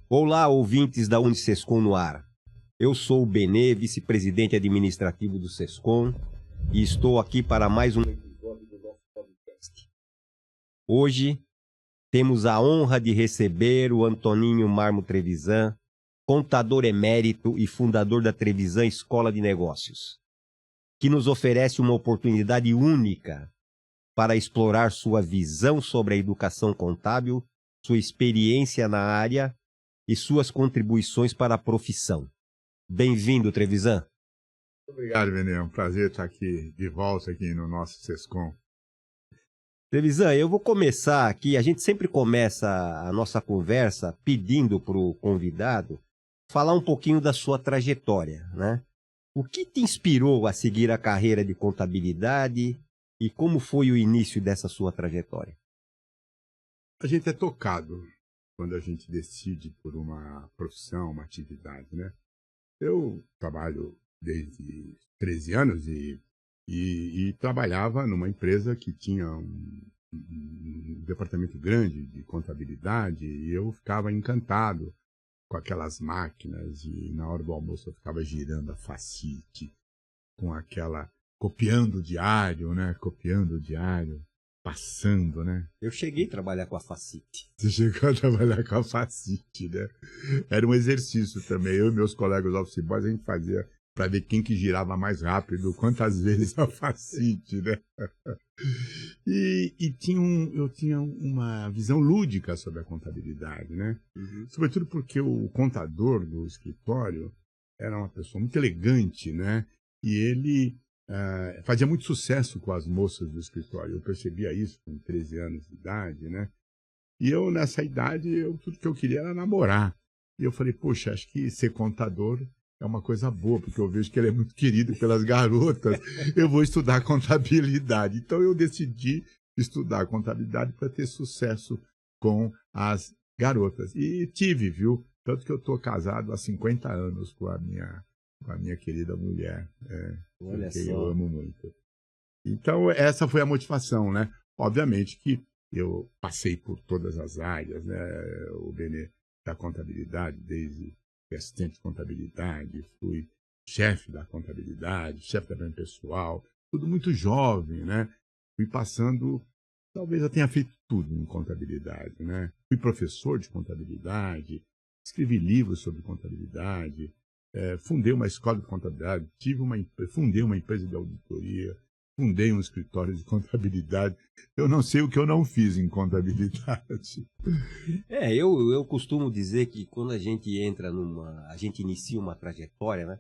Olá, ouvintes da Unisescom no ar. Eu sou o Benê, vice-presidente administrativo do Sescom, e estou aqui para mais um episódio do nosso podcast. Hoje temos a honra de receber o Antoninho Marmo Trevisan, contador emérito e fundador da Trevisan Escola de Negócios, que nos oferece uma oportunidade única para explorar sua visão sobre a educação contábil, sua experiência na área e suas contribuições para a profissão. Bem-vindo, Trevisan. Obrigado, Benê. É um prazer estar aqui de volta aqui no nosso Sescom. Trevisan, eu vou começar aqui. A gente sempre começa a nossa conversa pedindo para o convidado falar um pouquinho da sua trajetória, né? O que te inspirou a seguir a carreira de contabilidade e como foi o início dessa sua trajetória? A gente é tocado quando a gente decide por uma profissão, uma atividade, né? Eu trabalho desde 13 anos e trabalhava numa empresa que tinha um departamento grande de contabilidade e eu ficava encantado com aquelas máquinas e na hora do almoço eu ficava girando a Facite com aquela, copiando o diário, né? Copiando o diário, passando, né? Eu cheguei a trabalhar com a Facite. Você chegou a trabalhar com a Facite, né? Era um exercício também. Eu e meus colegas office boys, a gente fazia para ver quem que girava mais rápido, quantas vezes a Facite, né? E eu tinha uma visão lúdica sobre a contabilidade, né? Sobretudo porque o contador do escritório era uma pessoa muito elegante, né? E ele fazia muito sucesso com as moças do escritório. Eu percebia isso com 13 anos de idade, né? E eu, nessa idade, tudo que eu queria era namorar. E eu falei, poxa, acho que ser contador é uma coisa boa, porque eu vejo que ele é muito querido pelas garotas. Eu vou estudar contabilidade. Então eu decidi estudar contabilidade para ter sucesso com as garotas. E tive, viu? Tanto que eu estou casado há 50 anos com a minha querida mulher. Olha que só. eu amo muito. Então essa foi a motivação, né? Obviamente que eu passei por todas as áreas, né? O Benê, da contabilidade, desde assistente de contabilidade, fui chefe da contabilidade, chefe da pessoal, tudo muito jovem, né? Fui passando, talvez eu tenha feito tudo em contabilidade, né? Fui professor de contabilidade, escrevi livros sobre contabilidade, fundei uma escola de contabilidade, fundei uma empresa de auditoria, fundei um escritório de contabilidade. Eu não sei o que eu não fiz em contabilidade. Eu costumo dizer que quando a gente a gente inicia uma trajetória, né?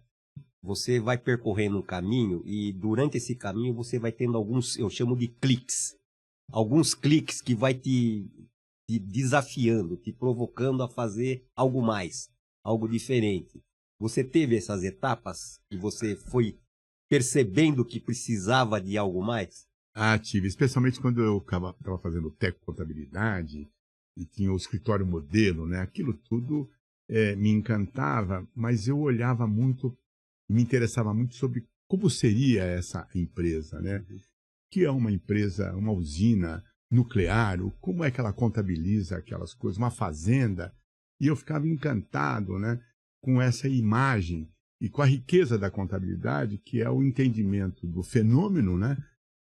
Você vai percorrendo um caminho e durante esse caminho você vai tendo alguns, eu chamo de cliques. Alguns cliques que vai te desafiando, te provocando a fazer algo mais, algo diferente. Você teve essas etapas e você foi percebendo que precisava de algo mais? Tive, especialmente quando eu estava fazendo contabilidade e tinha o escritório modelo, né? Aquilo tudo me encantava, mas eu olhava muito, me interessava muito sobre como seria essa empresa, né? Que é uma empresa, uma usina nuclear, como é que ela contabiliza aquelas coisas, uma fazenda, e eu ficava encantado, né? Com essa imagem e com a riqueza da contabilidade, que é o entendimento do fenômeno, né?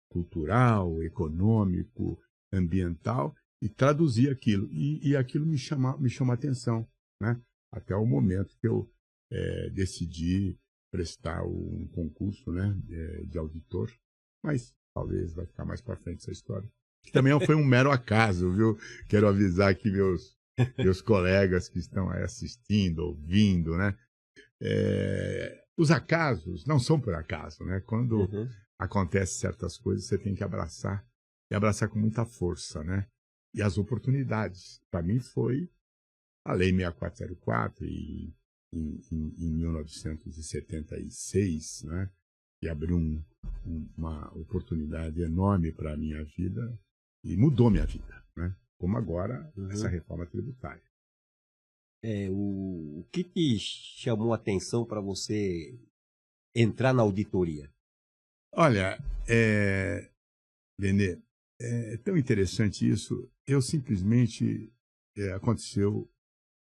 Cultural, econômico, ambiental, e traduzir aquilo. E aquilo me chamou a atenção, né? Até o momento que eu decidi prestar um concurso, né? De auditor, mas talvez vai ficar mais para frente essa história. Que também foi um mero acaso, viu? Quero avisar aqui meus colegas que estão aí assistindo, ouvindo, né? Os acasos não são por acaso, né? Quando acontecem certas coisas, você tem que abraçar, e abraçar com muita força, né? E as oportunidades. Para mim foi a Lei 6404 em 1976, né? E abriu uma oportunidade enorme para a minha vida e mudou minha vida, né? Como agora essa reforma tributária. O que te chamou a atenção para você entrar na auditoria? Olha, Benê, é tão interessante isso. Eu simplesmente aconteceu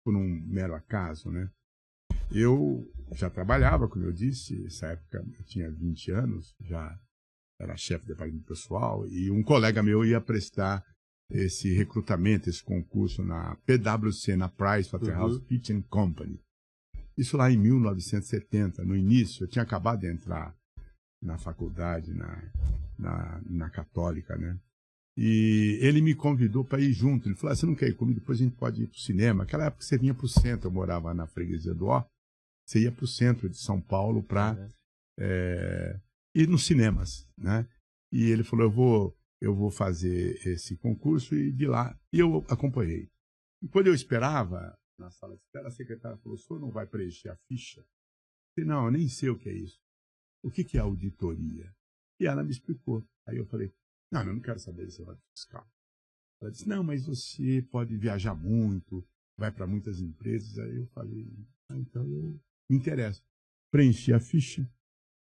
por um mero acaso, né? Eu já trabalhava, como eu disse, nessa época eu tinha 20 anos, já era chefe de departamento pessoal, e um colega meu ia prestar esse recrutamento, esse concurso na PwC, na PricewaterhouseCoopers Company. Isso lá em 1970, no início, eu tinha acabado de entrar na faculdade, na Católica, né? E ele me convidou para ir junto. Ele falou, você não quer ir comigo? Depois a gente pode ir para o cinema. Naquela época você vinha para o centro, eu morava na Freguesia do Ó. Você ia para o centro de São Paulo para ir nos cinemas, né? E ele falou, eu vou fazer esse concurso e de lá. E eu acompanhei. E quando eu esperava, na sala de espera, a secretária falou, o senhor não vai preencher a ficha? Eu falei, não, eu nem sei o que é isso. O que é auditoria? E ela me explicou. Aí eu falei, não, eu não quero saber desse lado fiscal. Ela disse, não, mas você pode viajar muito, vai para muitas empresas. Aí eu falei, então eu me interesso. Preenchi a ficha,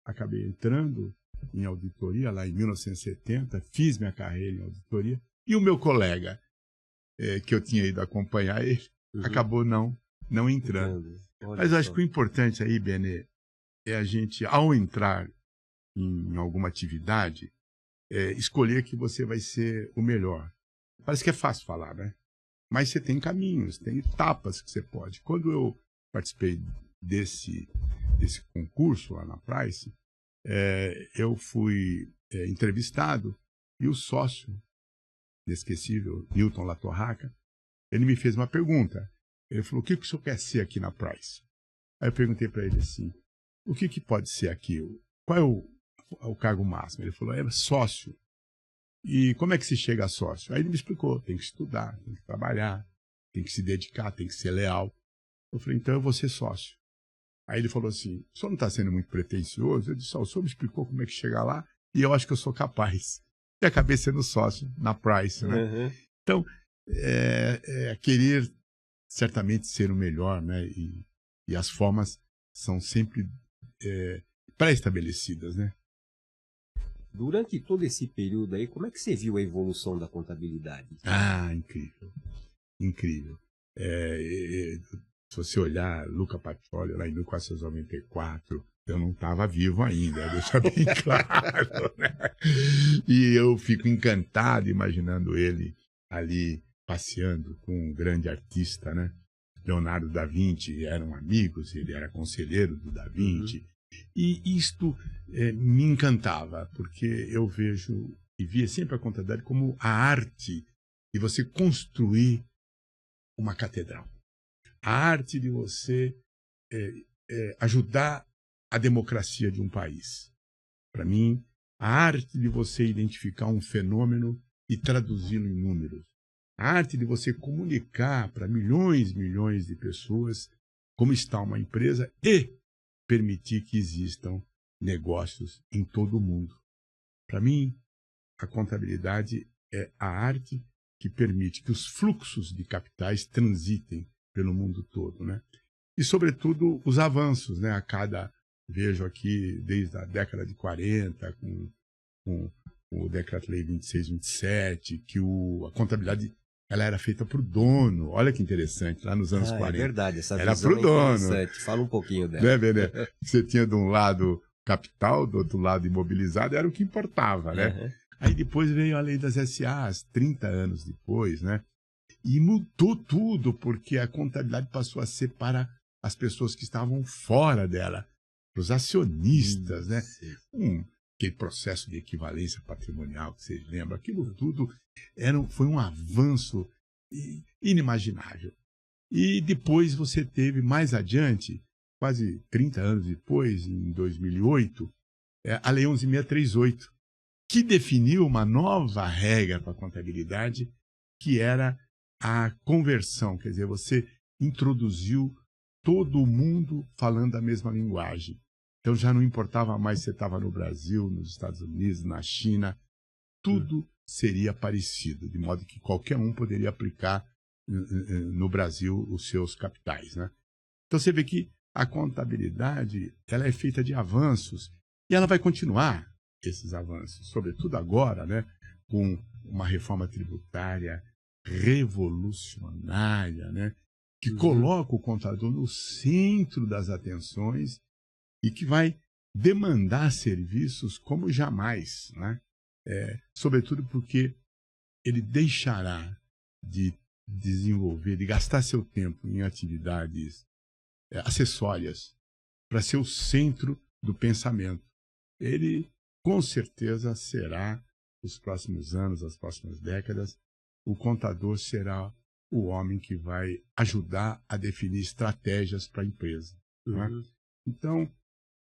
acabei entrando em auditoria lá em 1970, fiz minha carreira em auditoria, e o meu colega, que eu tinha ido acompanhar ele, acabou não entrando. Mas eu acho que o importante aí, Benê, é a gente, ao entrar em alguma atividade, escolher que você vai ser o melhor. Parece que é fácil falar, né? Mas você tem caminhos, tem etapas que você pode. Quando eu participei desse concurso lá na Price, eu fui entrevistado e o sócio inesquecível, Newton Latorraca, ele me fez uma pergunta. Ele falou, o que o senhor quer ser aqui na Price? Aí eu perguntei para ele assim, o que pode ser aqui? Qual é o cargo máximo? Ele falou, é sócio. E como é que se chega a sócio? Aí ele me explicou, tem que estudar, tem que trabalhar, tem que se dedicar, tem que ser leal. Eu falei, então eu vou ser sócio. Aí ele falou assim, o senhor não está sendo muito pretencioso? Eu disse, o senhor me explicou como é que chega lá e eu acho que eu sou capaz. E acabei sendo sócio na Price, né? Então, querer certamente ser o melhor, né? E as formas são sempre pré-estabelecidas, né? Durante todo esse período aí, como é que você viu a evolução da contabilidade? Ah, incrível. Incrível. Se você olhar Luca Pacioli, lá em 1494, eu não estava vivo ainda, deixa bem claro, né? E eu fico encantado imaginando ele ali passeando com um grande artista, né? Leonardo da Vinci, eram amigos, ele era conselheiro do da Vinci. E isto me encantava, porque eu vejo e via sempre a contabilidade como a arte de você construir uma catedral. A arte de você ajudar a democracia de um país. Para mim, a arte de você identificar um fenômeno e traduzi-lo em números. A arte de você comunicar para milhões e milhões de pessoas como está uma empresa e permitir que existam negócios em todo o mundo. Para mim, a contabilidade é a arte que permite que os fluxos de capitais transitem pelo mundo todo, né? E, sobretudo, os avanços, né? Vejo aqui, desde a década de 40, com o Decreto-Lei 2627, que a contabilidade ela era feita para o dono. Olha que interessante, lá nos anos 40. É verdade, essa era visão para o dono. Interessante. Fala um pouquinho dela. Né? Você tinha de um lado capital, do outro lado imobilizado, era o que importava, né? Aí depois veio a lei das SAs, 30 anos depois, né? E mudou tudo, porque a contabilidade passou a ser para as pessoas que estavam fora dela, para os acionistas, né? Aquele processo de equivalência patrimonial que vocês lembram, aquilo tudo foi um avanço inimaginável. E depois você teve, mais adiante, quase 30 anos depois, em 2008, a Lei 11.638, que definiu uma nova regra para a contabilidade, que era a conversão, quer dizer, você introduziu todo mundo falando a mesma linguagem. Então já não importava mais se você estava no Brasil, nos Estados Unidos, na China, tudo seria parecido, de modo que qualquer um poderia aplicar no Brasil os seus capitais, né? Então você vê que a contabilidade ela é feita de avanços e ela vai continuar esses avanços, sobretudo agora, né, com uma reforma tributária revolucionária, né, que coloca o contador no centro das atenções e que vai demandar serviços como jamais, né? Sobretudo porque ele deixará de desenvolver, de gastar seu tempo em atividades acessórias para ser o centro do pensamento. Ele, com certeza, será, nos próximos anos, as próximas décadas, o contador será o homem que vai ajudar a definir estratégias para a empresa. Né? Então,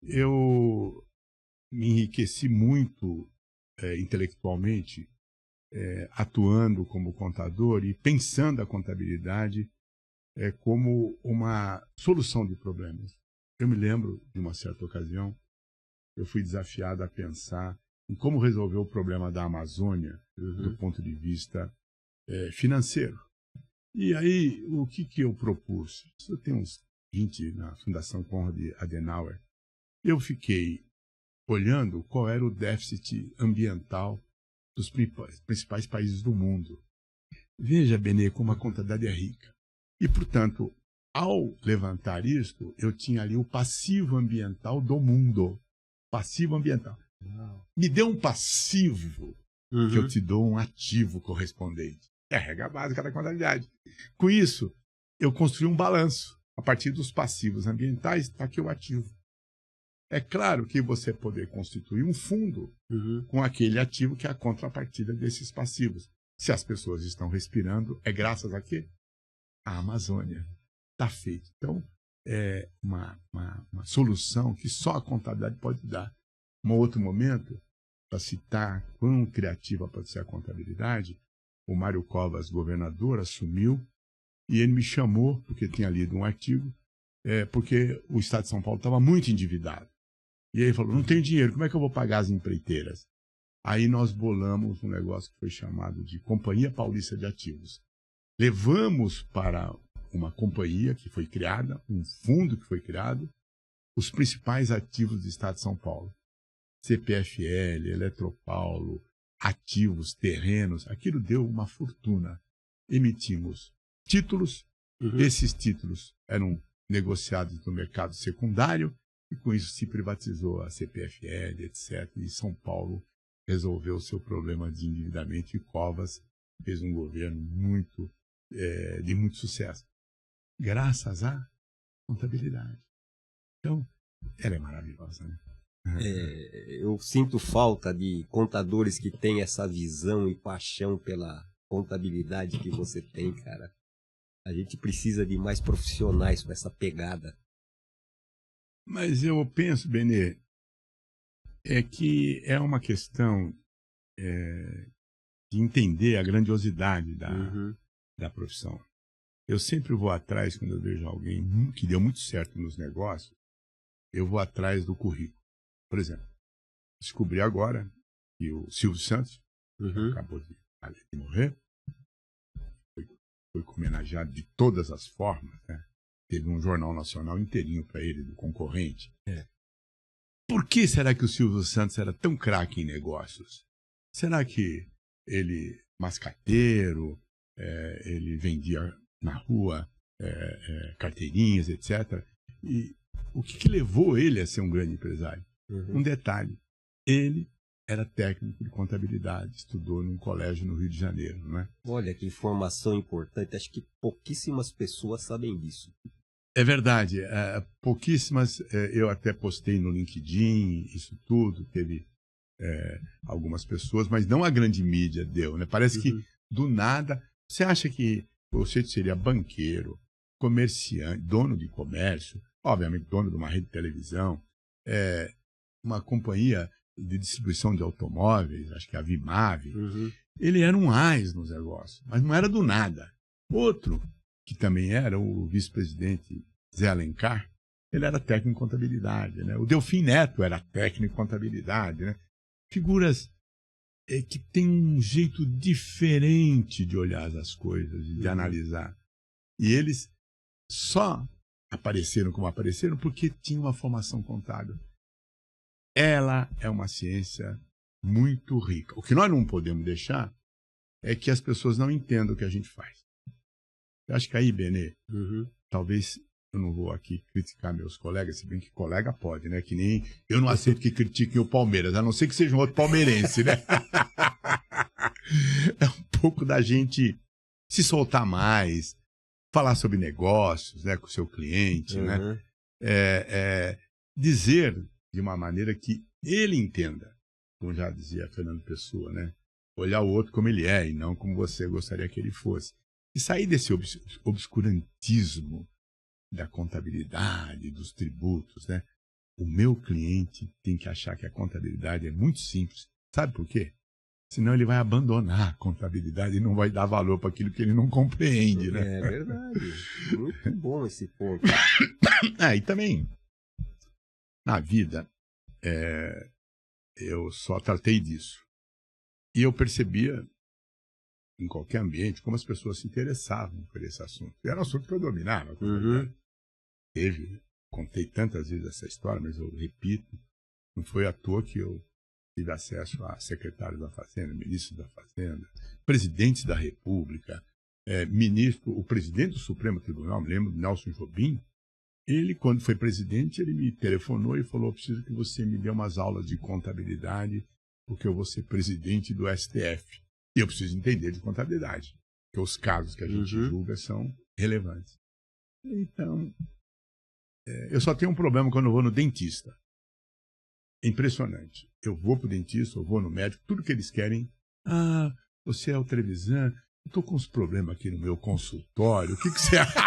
eu me enriqueci muito intelectualmente, atuando como contador e pensando a contabilidade como uma solução de problemas. Eu me lembro, de uma certa ocasião, eu fui desafiado a pensar em como resolver o problema da Amazônia do ponto de vista financeiro. E aí, o que eu propus? Eu tenho uns 20 na Fundação Konrad Adenauer. Eu fiquei olhando qual era o déficit ambiental dos principais países do mundo. Veja, Benê, como a contabilidade é rica. E, portanto, ao levantar isto, eu tinha ali o passivo ambiental do mundo. Passivo ambiental. Me dê um passivo que eu te dou um ativo correspondente. É a regra básica da contabilidade. Com isso, eu construí um balanço. A partir dos passivos ambientais, está aqui o ativo. É claro que você poder constituir um fundo com aquele ativo que é a contrapartida desses passivos. Se as pessoas estão respirando, é graças a quê? A Amazônia. Está feito. Então, é uma solução que só a contabilidade pode dar. Um outro momento, para citar quão criativa pode ser a contabilidade, o Mário Covas, governador, assumiu e ele me chamou, porque tinha lido um artigo, porque o Estado de São Paulo estava muito endividado. E aí ele falou, não tenho dinheiro, como é que eu vou pagar as empreiteiras? Aí nós bolamos um negócio que foi chamado de Companhia Paulista de Ativos. Levamos para uma companhia que foi criada, um fundo que foi criado, os principais ativos do Estado de São Paulo. CPFL, Eletropaulo, ativos, terrenos, aquilo deu uma fortuna. Emitimos títulos, esses títulos eram negociados no mercado secundário, e com isso se privatizou a CPFL, etc. E São Paulo resolveu o seu problema de endividamento e Covas fez um governo de muito sucesso. Graças à contabilidade. Então, ela é maravilhosa, né? Eu sinto falta de contadores que têm essa visão e paixão pela contabilidade que você tem, cara. A gente precisa de mais profissionais com essa pegada. Mas eu penso, Benê, que é uma questão de entender a grandiosidade da profissão. Eu sempre vou atrás, quando eu vejo alguém que deu muito certo nos negócios, eu vou atrás do currículo. Por exemplo, descobri agora que o Silvio Santos acabou de morrer, foi homenageado de todas as formas, né? Teve um jornal nacional inteirinho para ele, do concorrente. Por que será que o Silvio Santos era tão craque em negócios? Será que ele, mascateiro, ele vendia na rua carteirinhas, etc. E o que levou ele a ser um grande empresário? Um detalhe, ele era técnico de contabilidade, estudou num colégio no Rio de Janeiro, não é? Olha que informação importante, acho que pouquíssimas pessoas sabem disso. É verdade, pouquíssimas, eu até postei no LinkedIn, isso tudo, teve algumas pessoas, mas não a grande mídia deu, né? Parece que do nada, você acha que você seria banqueiro, comerciante, dono de comércio, obviamente dono de uma rede de televisão, uma companhia de distribuição de automóveis, acho que a Vimave, ele era um ás nos negócios, mas não era do nada. Outro, que também era o vice-presidente Zé Alencar, ele era técnico em contabilidade, né? O Delfim Neto era técnico em contabilidade, né? Figuras que têm um jeito diferente de olhar as coisas, de analisar. E eles só apareceram como apareceram porque tinham uma formação contábil. Ela é uma ciência muito rica. O que nós não podemos deixar é que as pessoas não entendam o que a gente faz. Eu acho que aí, Benê, talvez eu não vou aqui criticar meus colegas, se bem que colega pode, né? Que nem eu não aceito que critiquem o Palmeiras, a não ser que seja um outro palmeirense, né? É um pouco da gente se soltar mais, falar sobre negócios, né, com o seu cliente, né? Dizer de uma maneira que ele entenda, como já dizia Fernando Pessoa, né? Olhar o outro como ele é e não como você gostaria que ele fosse. E sair desse obscurantismo da contabilidade, dos tributos, né? O meu cliente tem que achar que a contabilidade é muito simples. Sabe por quê? Senão ele vai abandonar a contabilidade e não vai dar valor para aquilo que ele não compreende, né? É verdade. Muito bom esse ponto. E também, na vida, eu só tratei disso. E eu percebia, em qualquer ambiente, como as pessoas se interessavam por esse assunto. E era um assunto que eu dominava. Contei tantas vezes essa história, mas eu repito, não foi à toa que eu tive acesso a secretários da Fazenda, ministros da Fazenda, presidentes da República, o presidente do Supremo Tribunal, me lembro, Nelson Jobim. Ele, quando foi presidente, ele me telefonou e falou: preciso que você me dê umas aulas de contabilidade, porque eu vou ser presidente do STF. E eu preciso entender de contabilidade, porque os casos que a gente julga são relevantes. Então, eu só tenho um problema quando eu vou no dentista. É impressionante. Eu vou pro dentista, eu vou no médico, tudo que eles querem. Você é o Trevisan, eu tô com uns problemas aqui no meu consultório, o que você acha?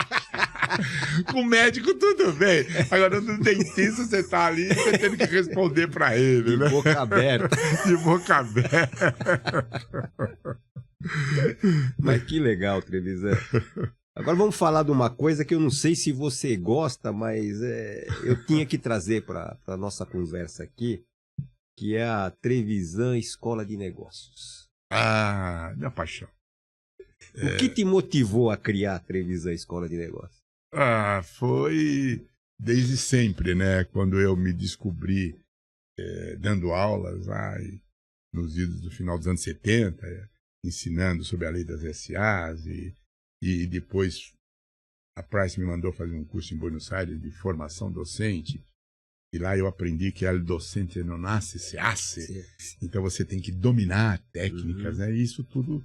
Com o médico tudo bem. Agora no dentista você tá ali, você tendo que responder para ele, né? De boca aberta. De boca aberta. Mas que legal, Trevisan. Agora vamos falar de uma coisa que eu não sei se você gosta, mas eu tinha que trazer para a nossa conversa aqui, que é a Trevisan Escola de Negócios. Minha paixão. O que te motivou a criar a Trevisan Escola de Negócios? Foi desde sempre, né? Quando eu me descobri dando aulas lá nos idos do final dos anos 70, ensinando sobre a lei das SAs e depois a Price me mandou fazer um curso em Buenos Aires de formação docente. E lá eu aprendi que el docente não nasce, se hace. Então você tem que dominar técnicas, né? E isso tudo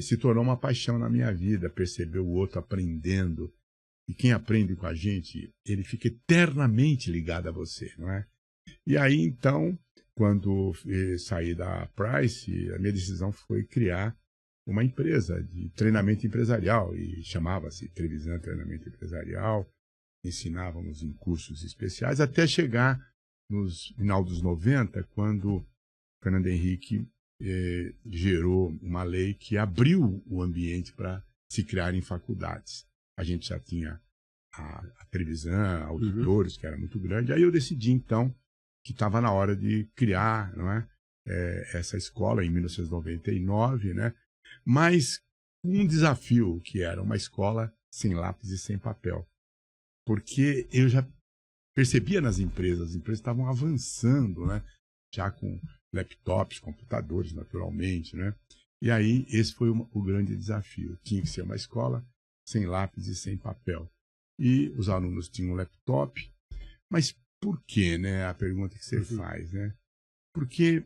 se tornou uma paixão na minha vida, perceber o outro aprendendo. E quem aprende com a gente, ele fica eternamente ligado a você, não é? E aí, então, quando saí da Price, a minha decisão foi criar uma empresa de treinamento empresarial, e chamava-se Trevisan Treinamento Empresarial. Ensinávamos em cursos especiais, até chegar no final dos 90, quando Fernando Henrique gerou uma lei que abriu o ambiente para se criar em faculdades. A gente já tinha a Trevisan, auditores, que era muito grande. Aí eu decidi, então, que estava na hora de criar, não é, essa escola em 1999, né? Mas um desafio, que era uma escola sem lápis e sem papel. Porque eu já percebia nas empresas, as empresas estavam avançando, né? Já com laptops, computadores, naturalmente, né? E aí, esse foi o grande desafio. Tinha que ser uma escola sem lápis e sem papel. E os alunos tinham um laptop. Mas por quê, né? A pergunta que você faz, né? Porque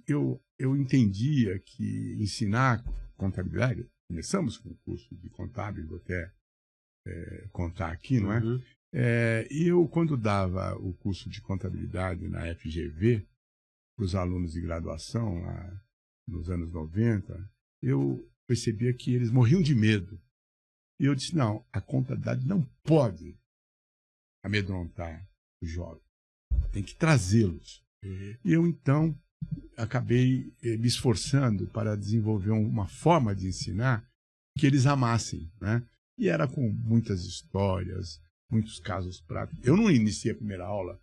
eu entendia que ensinar contabilidade, começamos com o curso de contábil, vou até contar aqui, não é? E eu, quando dava o curso de contabilidade na FGV, para os alunos de graduação, lá nos anos 90, eu percebia que eles morriam de medo. E eu disse, não, a contabilidade não pode amedrontar os jovens. Tem que trazê-los. E eu, então, acabei me esforçando para desenvolver uma forma de ensinar que eles amassem, né? E era com muitas histórias, muitos casos práticos. Eu não iniciei a primeira aula,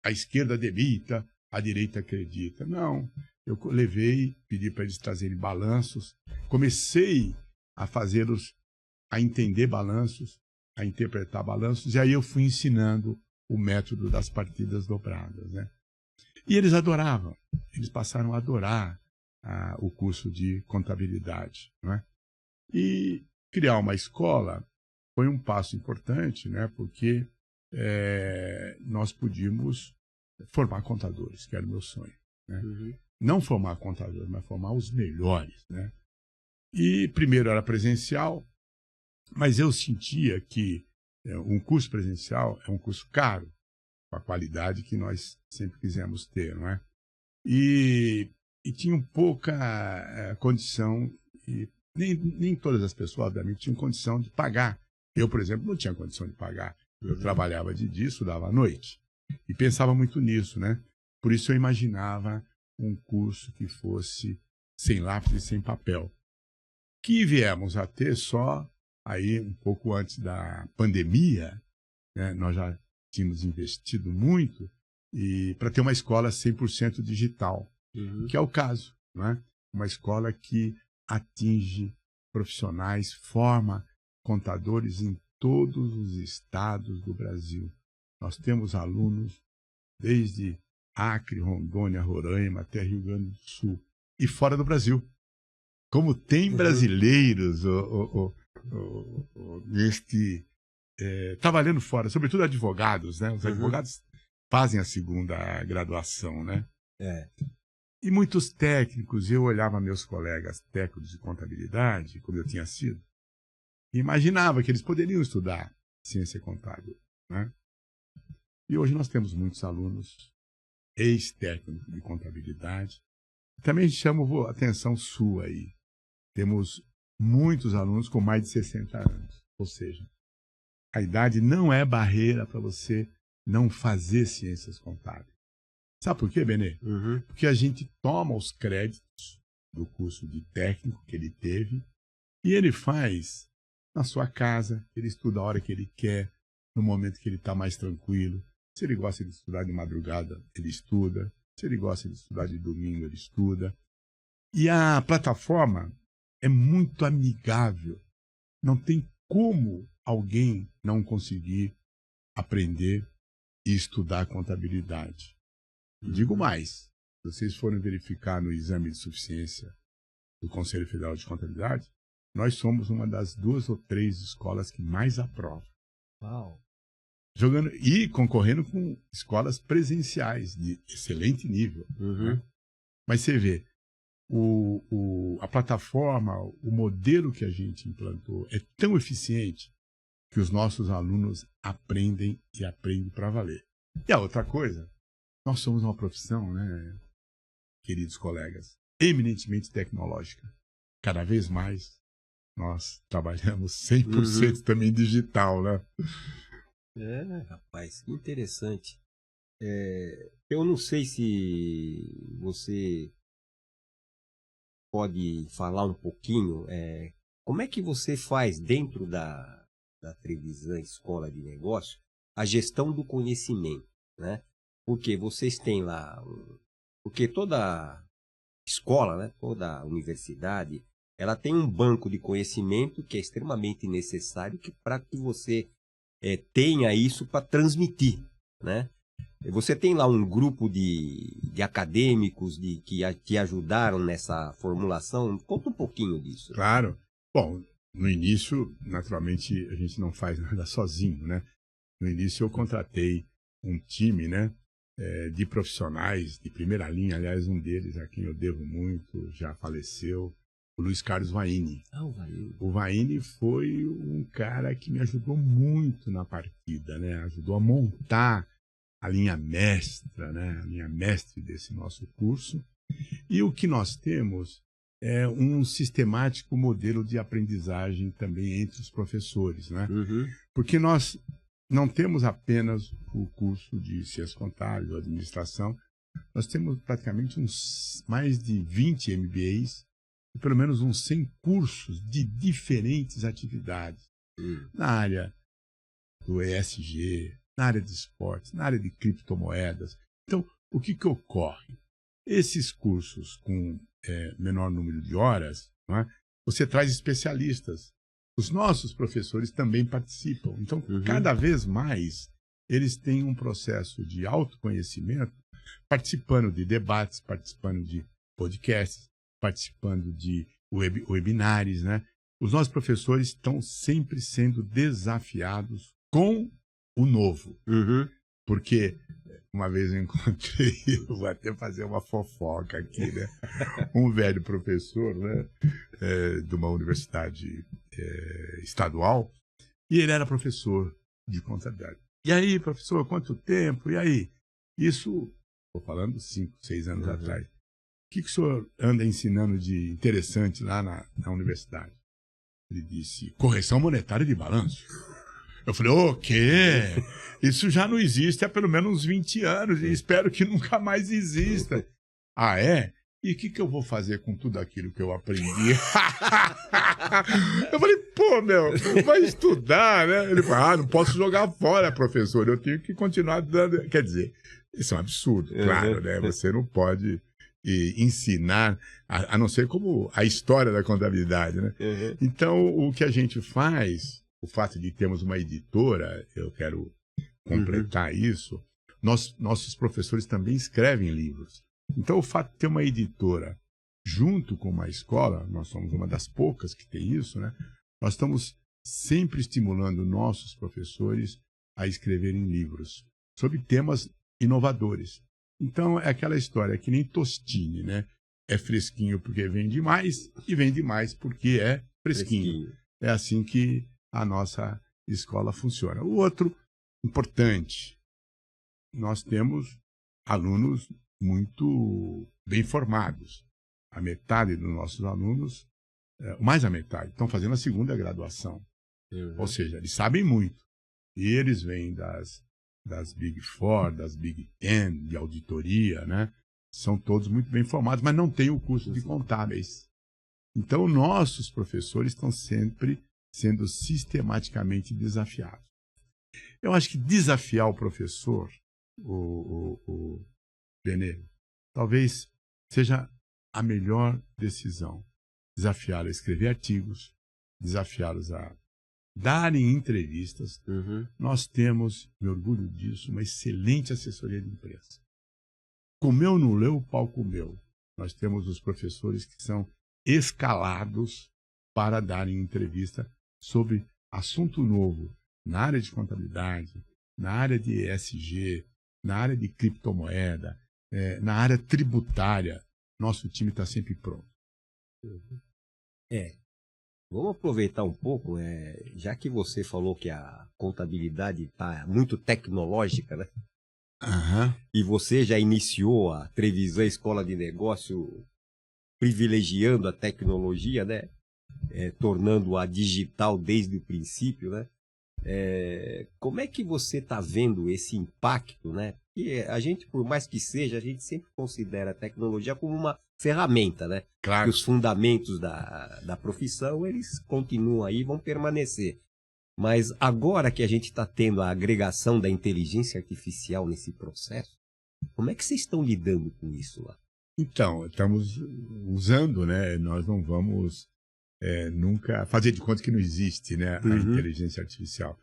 a esquerda debita, a direita acredita. Não, eu levei, pedi para eles trazerem balanços, comecei a fazê-los a entender balanços, a interpretar balanços, e aí eu fui ensinando o método das partidas dobradas, né? E eles adoravam, eles passaram a adorar o curso de contabilidade, não é? E criar uma escola foi um passo importante, né? Porque nós podíamos formar contadores, que era o meu sonho, né? Não formar contadores, mas formar os melhores, né? E primeiro era presencial, mas eu sentia que um curso presencial é um curso caro, com a qualidade que nós sempre quisemos ter, não é? E tinham pouca condição, e nem todas as pessoas, obviamente, tinham condição de pagar. Eu, por exemplo, não tinha condição de pagar. Eu trabalhava de dia, estudava à noite. E pensava muito nisso, né? Por isso eu imaginava um curso que fosse sem lápis e sem papel. Que viemos a ter só aí um pouco antes da pandemia, né? Nós já tínhamos investido muito e para ter uma escola 100% digital, que é o caso, não é? Uma escola que atinge profissionais, forma contadores em todos os estados do Brasil. Nós temos alunos desde Acre, Rondônia, Roraima, até Rio Grande do Sul e fora do Brasil. Como tem brasileiros trabalhando fora, sobretudo advogados, né? Os advogados fazem a segunda graduação, né? E muitos técnicos, eu olhava meus colegas técnicos de contabilidade, como eu tinha sido, e imaginava que eles poderiam estudar ciência contábil, né? E hoje nós temos muitos alunos ex-técnicos de contabilidade. Também chamo a atenção sua aí. Temos muitos alunos com mais de 60 anos. Ou seja, a idade não é barreira para você não fazer ciências contábeis. Sabe por quê, Benê? Porque a gente toma os créditos do curso de técnico que ele teve e ele faz na sua casa, ele estuda a hora que ele quer, no momento que ele está mais tranquilo. Se ele gosta de estudar de madrugada, ele estuda. Se ele gosta de estudar de domingo, ele estuda. E a plataforma é muito amigável. Não tem como alguém não conseguir aprender e estudar contabilidade. Digo mais, se vocês forem verificar no exame de suficiência do Conselho Federal de Contabilidade, nós somos uma das 2 ou 3 escolas que mais aprovam. Uau! Jogando e concorrendo com escolas presenciais de excelente nível. Né? Mas você vê, a plataforma, o modelo que a gente implantou é tão eficiente que os nossos alunos aprendem e aprendem para valer. E a outra coisa, nós somos uma profissão, né, queridos colegas, eminentemente tecnológica. Cada vez mais nós trabalhamos 100% também digital, né? Rapaz, que interessante. Eu não sei se você pode falar um pouquinho, como é que você faz dentro da Trevisan Escola de Negócio a gestão do conhecimento, né? Porque vocês têm lá, porque toda escola, né, toda universidade, ela tem um banco de conhecimento que é extremamente necessário para que você tenha isso para transmitir, né? Você tem lá um grupo de acadêmicos que te ajudaram nessa formulação? Conta um pouquinho disso. Claro. Bom, no início, naturalmente, a gente não faz nada sozinho, né? No início eu contratei um time, né, de profissionais de primeira linha, aliás, um deles a quem eu devo muito, já faleceu, o Luiz Carlos Vaini. O Vaini foi um cara que me ajudou muito na partida, né? Ajudou a montar a linha mestra, né? A linha mestre desse nosso curso. E o que nós temos é um sistemático modelo de aprendizagem também entre os professores, né? Porque nós não temos apenas o curso de ciências contábeis ou administração, nós temos praticamente mais de 20 MBAs e pelo menos uns 100 cursos de diferentes atividades na área do ESG, na área de esportes, na área de criptomoedas. Então, o que ocorre? Esses cursos com menor número de horas, não é? Você traz especialistas. Os nossos professores também participam. Então, cada vez mais, eles têm um processo de autoconhecimento, participando de debates, participando de podcasts, participando de webinários, né? os nossos professores estão sempre sendo desafiados com o novo. Porque uma vez eu encontrei, eu vou até fazer uma fofoca aqui, né? Um velho professor, né? De uma universidade estadual, e ele era professor de contabilidade. E aí, professor, quanto tempo? E aí? Isso, estou falando 5, 6 anos atrás. O que o senhor anda ensinando de interessante lá na universidade? Ele disse, correção monetária de balanço. Eu falei, o quê? Isso já não existe há pelo menos uns 20 anos e espero que nunca mais exista. Ah, é? E o que eu vou fazer com tudo aquilo que eu aprendi? Eu falei, pô, meu, vai estudar, né? Ele falou, não posso jogar fora, professor, eu tenho que continuar dando... Quer dizer, isso é um absurdo, claro, né? Você não pode ensinar, a não ser como a história da contabilidade, né? Então, o que a gente faz, o fato de termos uma editora, eu quero completar isso, nossos professores também escrevem livros. Então, o fato de ter uma editora junto com uma escola, nós somos uma das poucas que tem isso, né? Nós estamos sempre estimulando nossos professores a escreverem livros sobre temas inovadores. Então, é aquela história que nem Tostine, né? É fresquinho porque vende mais e vende mais porque é fresquinho. É assim que a nossa escola funciona. O outro importante, nós temos alunos muito bem formados. A metade dos nossos alunos, mais da metade, estão fazendo a segunda graduação. Ou seja, eles sabem muito. E eles vêm das Big Four, das Big Ten, de auditoria, né? São todos muito bem formados, mas não têm o curso de contábeis. Então, nossos professores estão sempre sendo sistematicamente desafiados. Eu acho que desafiar o professor, o Benê, talvez seja a melhor decisão. Desafiá-lo a escrever artigos, desafiá-los a darem entrevistas. Nós temos, me orgulho disso, uma excelente assessoria de imprensa. Comeu ou não leu, o pau comeu. Nós temos os professores que são escalados para darem entrevista sobre assunto novo na área de contabilidade, na área de ESG, na área de criptomoeda, na área tributária. Nosso time está sempre pronto. Vamos aproveitar um pouco, já que você falou que a contabilidade está muito tecnológica, né? E você já iniciou a Trevisan Escola de Negócio privilegiando a tecnologia, né? Tornando-a digital desde o princípio, né? Como é que você está vendo esse impacto, né? E a gente, por mais que seja, a gente sempre considera a tecnologia como uma ferramenta, né? Claro. Que os fundamentos da profissão, eles continuam aí e vão permanecer. Mas agora que a gente está tendo a agregação da inteligência artificial nesse processo, como é que vocês estão lidando com isso lá? Então, estamos usando, né? Nós não vamos nunca fazer de conta que não existe, né, a inteligência artificial.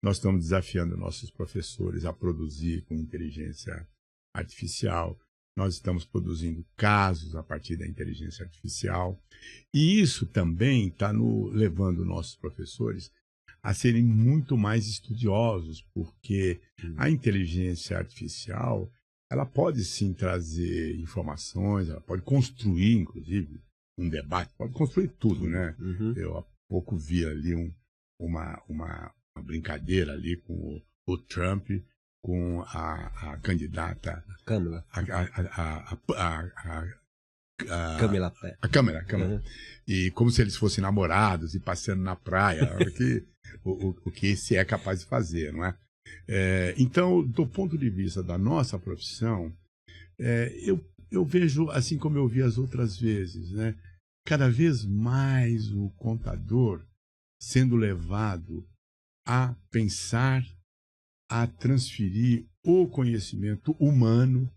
Nós estamos desafiando nossos professores a produzir com inteligência artificial. Nós estamos produzindo casos a partir da inteligência artificial. E isso também está levando nossos professores a serem muito mais estudiosos, porque a inteligência artificial, ela pode sim trazer informações, ela pode construir, inclusive, um debate, pode construir tudo, né? Eu há pouco vi ali uma brincadeira ali com o Trump, com a candidata... Câmara. A Câmara. E como se eles fossem namorados e passeando na praia, o que esse é capaz de fazer, não é? Então, do ponto de vista da nossa profissão, eu vejo, assim como eu vi as outras vezes, né? Cada vez mais o contador sendo levado a pensar, a transferir o conhecimento humano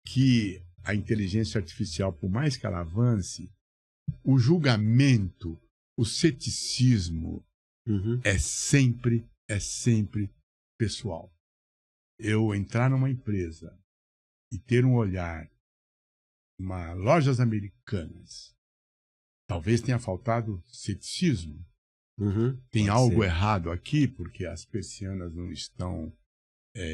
que a inteligência artificial, por mais que ela avance, o julgamento, o ceticismo é sempre pessoal. Eu entrar numa empresa e ter um olhar, lojas americanas, talvez tenha faltado ceticismo. Tem Pode algo ser. errado aqui, porque as persianas não estão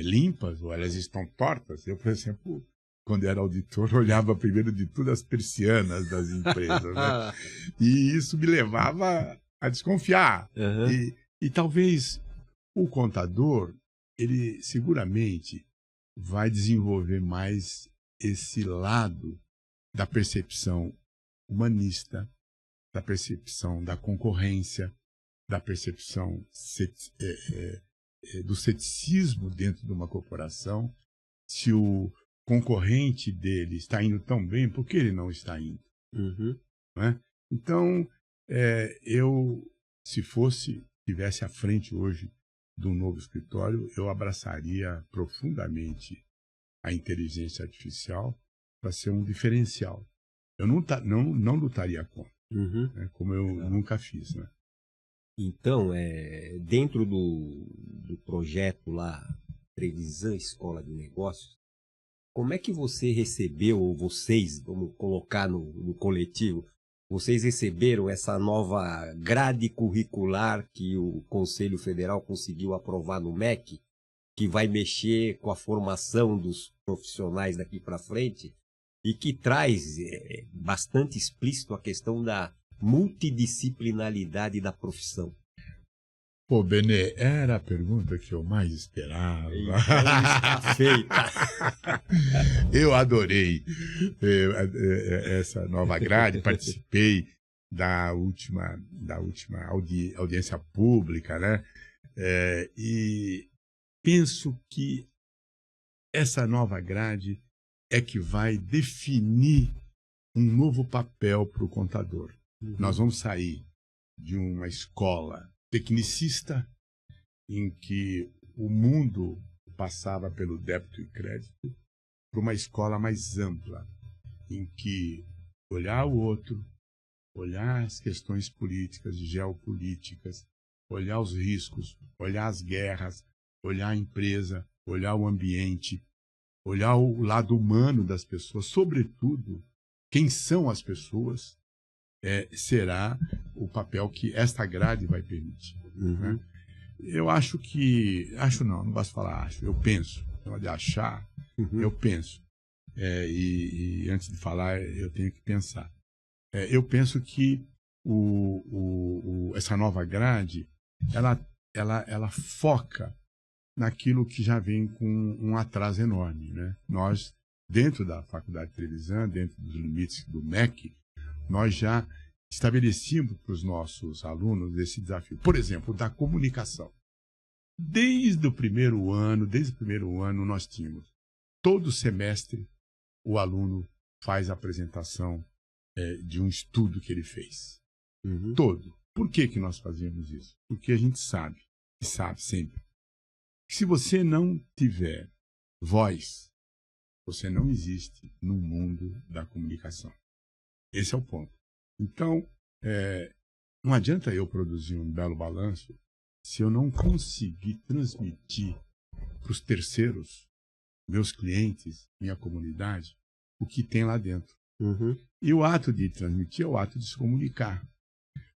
limpas, ou elas estão tortas. Eu, por exemplo, quando era auditor, olhava primeiro de tudo as persianas das empresas, né? E isso me levava a desconfiar. Aham. E talvez o contador, ele seguramente vai desenvolver mais esse lado da percepção humanista, da percepção da concorrência, da percepção do ceticismo dentro de uma corporação. Se o concorrente dele está indo tão bem, por que ele não está indo? Não é? Então, eu, se tivesse à frente hoje de um novo escritório, eu abraçaria profundamente a inteligência artificial para ser um diferencial. Eu não lutaria contra, né, como eu nunca fiz, né? Então, dentro do projeto lá, Trevisan Escola de Negócios, como é que você recebeu, ou vocês, vamos colocar no coletivo, vocês receberam essa nova grade curricular que o Conselho Federal conseguiu aprovar no MEC, que vai mexer com a formação dos profissionais daqui para frente e que traz bastante explícito a questão da multidisciplinaridade da profissão? Pô, Benê, era a pergunta que eu mais esperava. Então está feita. Eu adorei essa nova grade, participei da última audiência pública, né? E penso que essa nova grade é que vai definir um novo papel para o contador. Nós vamos sair de uma escola tecnicista, em que o mundo passava pelo débito e crédito, para uma escola mais ampla, em que olhar o outro, olhar as questões políticas e geopolíticas, olhar os riscos, olhar as guerras, olhar a empresa, olhar o ambiente, olhar o lado humano das pessoas, sobretudo, quem são as pessoas, será o papel que esta grade vai permitir. Né? Eu acho que... não gosto de falar acho. Eu penso. Não de achar, eu penso. E antes de falar, eu tenho que pensar. Eu penso que essa nova grade, ela foca naquilo que já vem com um atraso enorme. Né? Nós, dentro da Faculdade de Trevisan, dentro dos limites do MEC, nós já estabelecemos para os nossos alunos esse desafio. Por exemplo, da comunicação. Desde o primeiro ano, nós tínhamos, todo semestre, o aluno faz a apresentação de um estudo que ele fez. Todo. Por que nós fazíamos isso? Porque a gente sabe sempre, que se você não tiver voz, você não existe no mundo da comunicação. Esse é o ponto. Então, não adianta eu produzir um belo balanço se eu não conseguir transmitir para os terceiros, meus clientes, minha comunidade, o que tem lá dentro. E o ato de transmitir é o ato de se comunicar.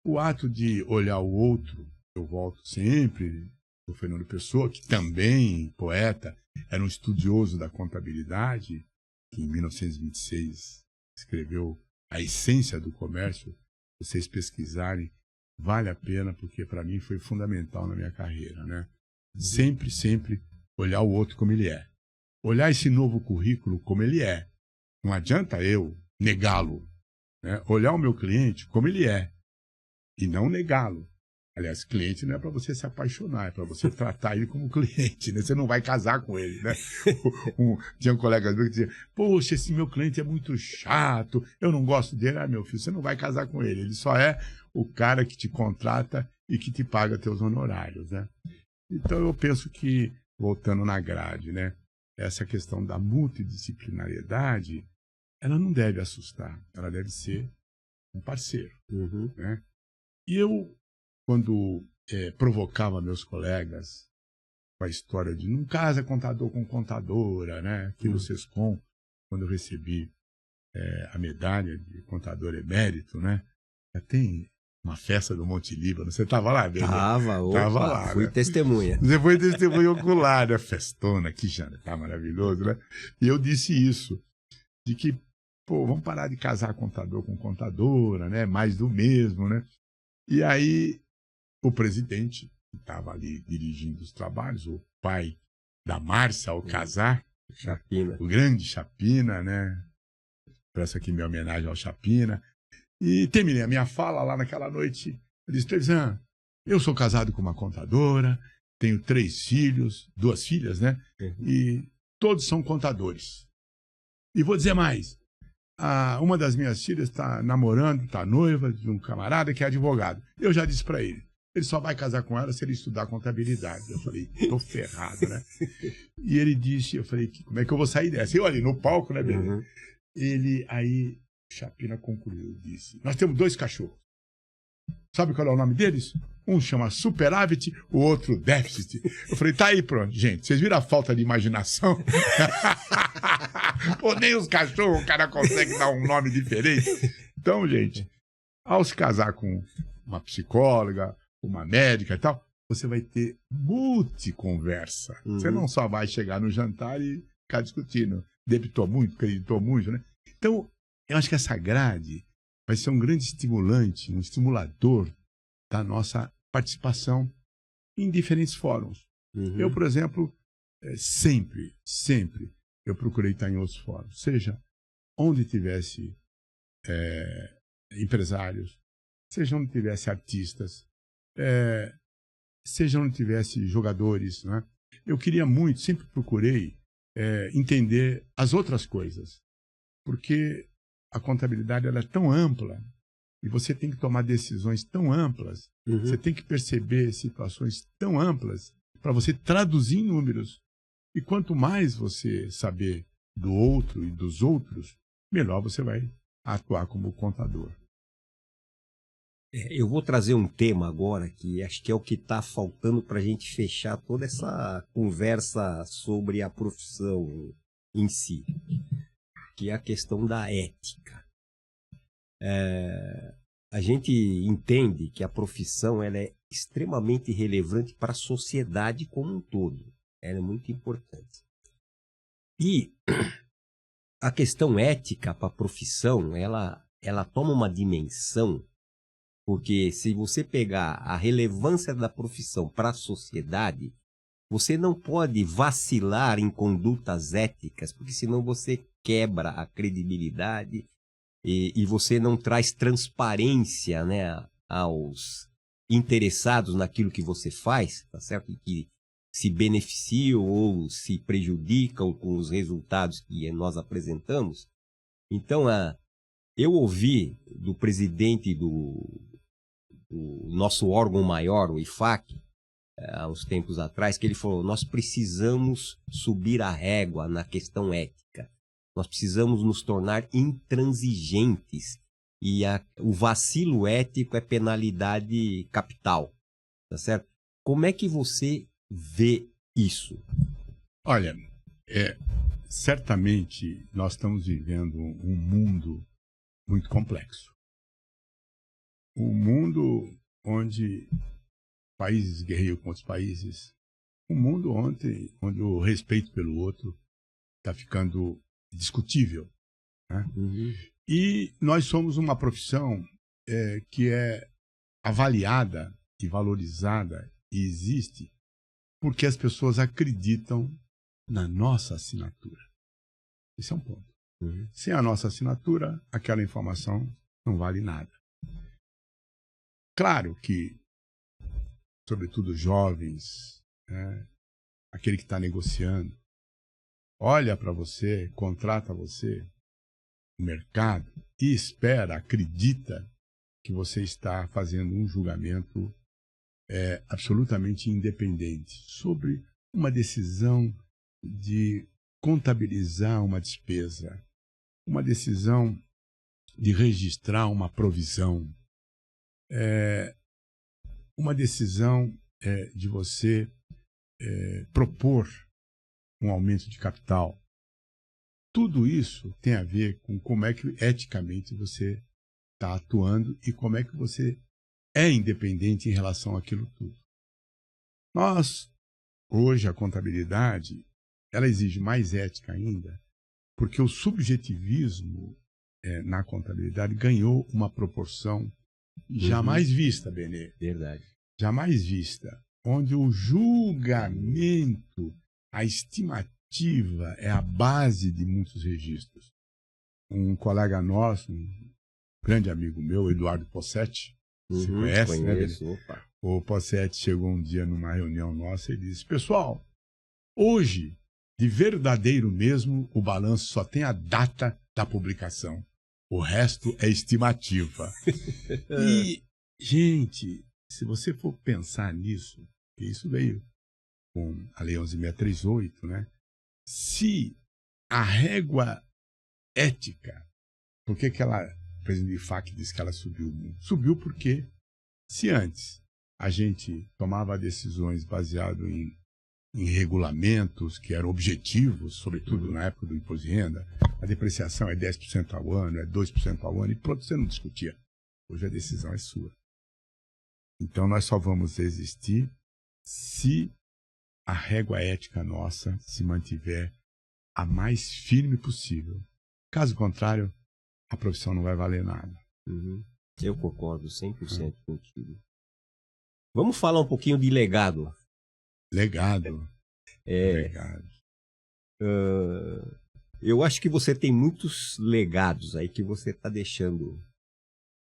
O ato de olhar o outro, eu volto sempre do Fernando Pessoa, que também, poeta, era um estudioso da contabilidade, que em 1926 escreveu A Essência do Comércio. Vocês pesquisarem, vale a pena, porque para mim foi fundamental na minha carreira, né? Sempre olhar o outro como ele é. Olhar esse novo currículo como ele é. Não adianta eu negá-lo, né? Olhar o meu cliente como ele é e não negá-lo. Aliás, cliente não é para você se apaixonar, é para você tratar ele como cliente, né? Você não vai casar com ele, né? Tinha um colega meu que dizia, poxa, esse meu cliente é muito chato, eu não gosto dele. Ah, meu filho, você não vai casar com ele, ele só é o cara que te contrata e que te paga teus honorários, né? Então eu penso que, voltando na grade, né? Essa questão da multidisciplinariedade, ela não deve assustar, ela deve ser um parceiro, né? E eu, quando provocava meus colegas com a história de não casa contador com contadora, né? Aqui no SESCOM, quando eu recebi a medalha de contador emérito, né? Já tem uma festa do Monte Líbano. Você estava lá, Benê? Tava lá, fui né? testemunha. Você foi testemunha ocular, né? Festona, que jantar maravilhoso, né? E eu disse isso, de que, pô, vamos parar de casar contador com contadora, né? Mais do mesmo, né? E aí, o presidente, que estava ali dirigindo os trabalhos, o pai da Márcia, ao casar, Chapina. o grande Chapina, né? Peço aqui minha homenagem ao Chapina. E terminei a minha fala lá naquela noite. Eu disse, Trevisan, eu sou casado com uma contadora, tenho 3 filhos, 2 filhas, né? E todos são contadores. E vou dizer mais, uma das minhas filhas está namorando, está noiva de um camarada que é advogado. Eu já disse para ele só vai casar com ela se ele estudar contabilidade. Eu falei, tô ferrado, né? E ele disse, eu falei, como é que eu vou sair dessa? Eu ali no palco, né, beleza? Aí, Chapina concluiu, disse, nós temos 2 cachorros. Sabe qual é o nome deles? Um chama Superávit, o outro Déficit. Eu falei, tá aí, pronto. Gente, vocês viram a falta de imaginação? Pô, nem os cachorros o cara consegue dar um nome diferente. Então, gente, ao se casar com uma psicóloga, uma médica e tal, você vai ter multiconversa. Você não só vai chegar no jantar e ficar discutindo. Debitou muito, creditou muito, né? Então, eu acho que essa grade vai ser um grande estimulante, um estimulador da nossa participação em diferentes fóruns. Eu, por exemplo, sempre, eu procurei estar em outros fóruns, seja onde tivesse empresários, seja onde tivesse artistas, seja onde tivesse jogadores, né? Eu queria muito, sempre procurei entender as outras coisas, porque a contabilidade ela é tão ampla e você tem que tomar decisões tão amplas, você tem que perceber situações tão amplas para você traduzir em números. E quanto mais você saber do outro e dos outros, melhor você vai atuar como contador. Eu vou trazer um tema agora que acho que é o que está faltando para a gente fechar toda essa conversa sobre a profissão em si, que é a questão da ética. A gente entende que a profissão ela é extremamente relevante para a sociedade como um todo. Ela é muito importante. E a questão ética para a profissão, ela toma uma dimensão, porque se você pegar a relevância da profissão para a sociedade, você não pode vacilar em condutas éticas, porque senão você quebra a credibilidade e você não traz transparência, né, aos interessados naquilo que você faz, tá certo? E que se beneficiam ou se prejudicam com os resultados que nós apresentamos. Então, eu ouvi do presidente do nosso órgão maior, o IFAC, há uns tempos atrás, que ele falou, nós precisamos subir a régua na questão ética. Nós precisamos nos tornar intransigentes. E o vacilo ético é penalidade capital. Tá certo? Como é que você vê isso? Olha, certamente nós estamos vivendo um mundo muito complexo. Um mundo onde países guerreiam com outros países. Um mundo onde o respeito pelo outro está ficando discutível. Né? E nós somos uma profissão que é avaliada e valorizada e existe porque as pessoas acreditam na nossa assinatura. Esse é um ponto. Sem a nossa assinatura, aquela informação não vale nada. Claro que, sobretudo jovens, né, aquele que está negociando, olha para você, contrata você, o mercado, e espera, acredita que você está fazendo um julgamento absolutamente independente sobre uma decisão de contabilizar uma despesa, uma decisão de registrar uma provisão, uma decisão de você propor um aumento de capital. Tudo isso tem a ver com como é que eticamente você está atuando e como é que você é independente em relação àquilo tudo. Nós, hoje, a contabilidade, ela exige mais ética ainda, porque o subjetivismo na contabilidade ganhou uma proporção jamais vista, Benê. Verdade. Jamais vista. Onde o julgamento, a estimativa é a base de muitos registros. Um colega nosso, um grande amigo meu, Eduardo Possetti, você conhece, conheço, né? opa. O Possetti chegou um dia numa reunião nossa e disse: pessoal, hoje, de verdadeiro mesmo, o balanço só tem a data da publicação. O resto é estimativa. E, gente, se você for pensar nisso, que isso veio com a Lei 11.638, né? Se a régua ética, por que o presidente IFAC disse que ela subiu muito? Subiu porque, se antes a gente tomava decisões baseadas em regulamentos que eram objetivos, sobretudo na época do imposto de renda, a depreciação é 10% ao ano, é 2% ao ano, e pronto, você não discutia. Hoje a decisão é sua. Então nós só vamos existir se a régua ética nossa se mantiver a mais firme possível. Caso contrário, a profissão não vai valer nada. Eu concordo 100% contigo. Vamos falar um pouquinho de legado. Legado. Legado. Eu acho que você tem muitos legados aí que você está deixando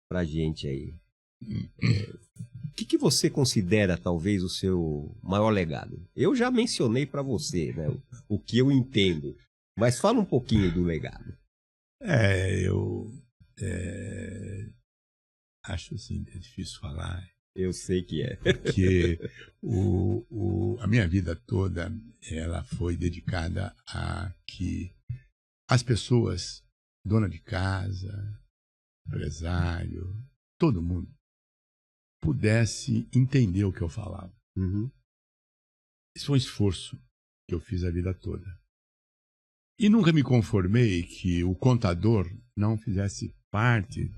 pra gente aí. O que você considera talvez o seu maior legado? Eu já mencionei para você, né, o que eu entendo, mas fala um pouquinho do legado. Eu acho assim, é difícil falar. Eu sei que é. Porque a minha vida toda ela foi dedicada a que as pessoas, dona de casa, empresário, todo mundo, pudesse entender o que eu falava. Isso foi um esforço que eu fiz a vida toda. E nunca me conformei que o contador não fizesse parte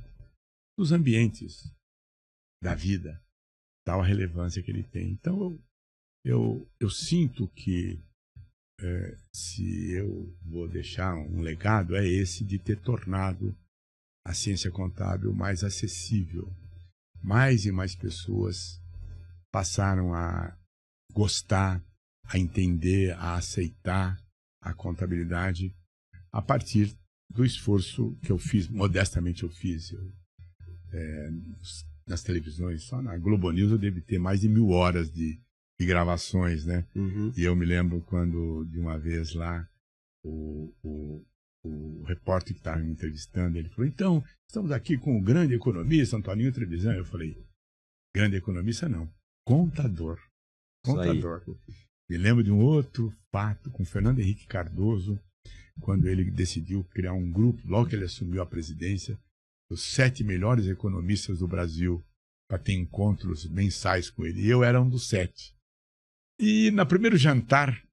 dos ambientes da vida, tal a relevância que ele tem. Então, eu sinto que se eu vou deixar um legado, é esse de ter tornado a ciência contábil mais acessível. Mais e mais pessoas passaram a gostar, a entender, a aceitar a contabilidade a partir do esforço que eu fiz, modestamente eu fiz. Nas televisões, só na Globo News eu devo ter mais de 1000 horas de gravações, né? E eu me lembro quando, de uma vez lá, o repórter que estava me entrevistando, ele falou: então, estamos aqui com o grande economista, Antoninho Trevisan. Eu falei: grande economista não, contador. Contador. Me lembro de um outro fato com Fernando Henrique Cardoso, quando ele decidiu criar um grupo, logo que ele assumiu a presidência, os 7 melhores economistas do Brasil, para ter encontros mensais com ele. E eu era um dos 7. E no primeiro jantar,